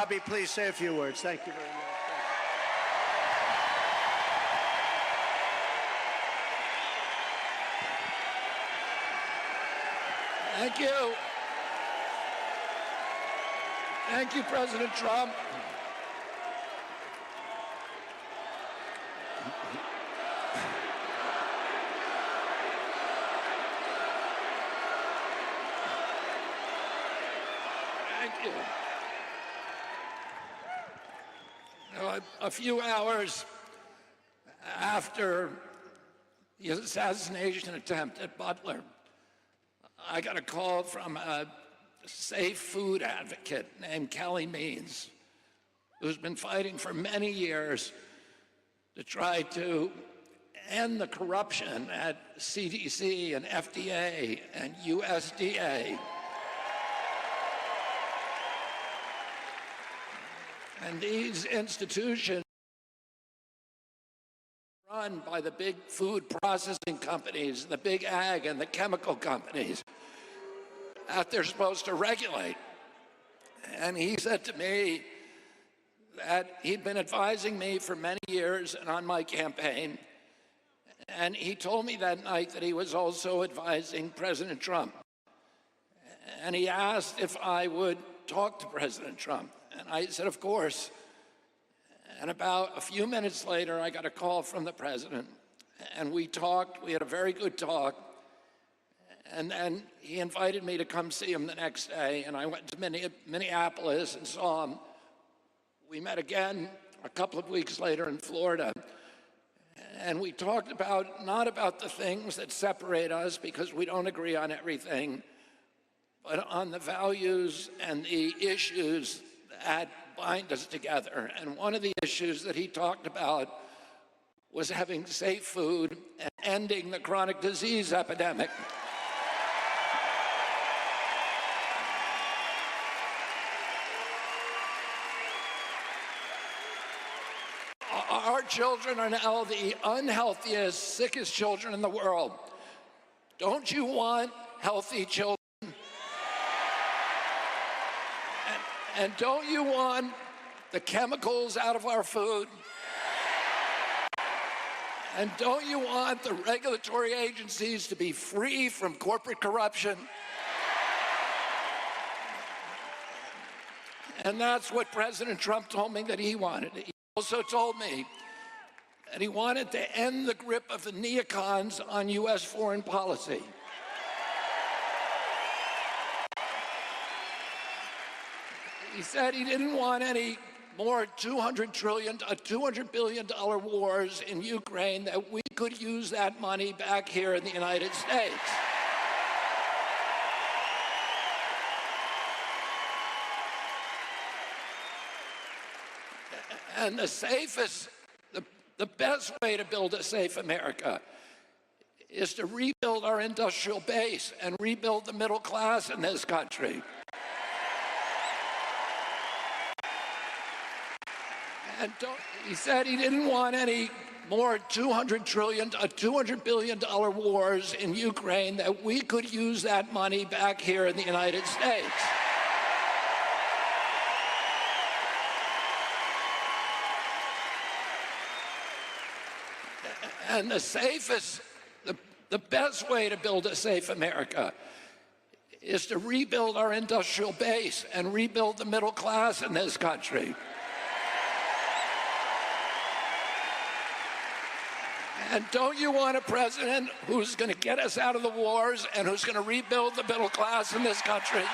Robbie, please say a few words. Thank you very much. Thank you. Thank you, President Trump. Thank you. A few hours after the assassination attempt at Butler, I got a call from a safe food advocate named Kelly Means, who's been fighting for many years to try to end the corruption at CDC and FDA and USDA. And these institutions run by the big food processing companies, the big ag and the chemical companies that they're supposed to regulate. And he said to me that he'd been advising me for many years and on my campaign. And he told me that night that he was also advising President Trump. And he asked if I would talk to President Trump. And I said, of course. And about a few minutes later, I got a call from the president. And we talked. We had a very good talk. And then he invited me to come see him the next day. And I went to Minneapolis and saw him. We met again a couple of weeks later in Florida. And we talked about, not about the things that separate us because we don't agree on everything, but on the values and the issues that bind us together. And one of the issues that he talked about was having safe food and ending the chronic disease epidemic. Our children are now the unhealthiest, sickest children in the world. Don't you want healthy children? And don't you want the chemicals out of our food? And don't you want the regulatory agencies to be free from corporate corruption? And that's what President Trump told me that he wanted. He also told me that he wanted to end the grip of the neocons on U.S. foreign policy. He said he didn't want any more $200 billion wars in Ukraine, that we could use that money back here in the United States. And the safest, the best way to build a safe America is to rebuild our industrial base and rebuild the middle class in this country. And he said he didn't want any more $200 billion wars in Ukraine, that we could use that money back here in the United States. And the safest, the best way to build a safe America is to rebuild our industrial base and rebuild the middle class in this country. And don't you want a president who's going to get us out of the wars and who's going to rebuild the middle class in this country?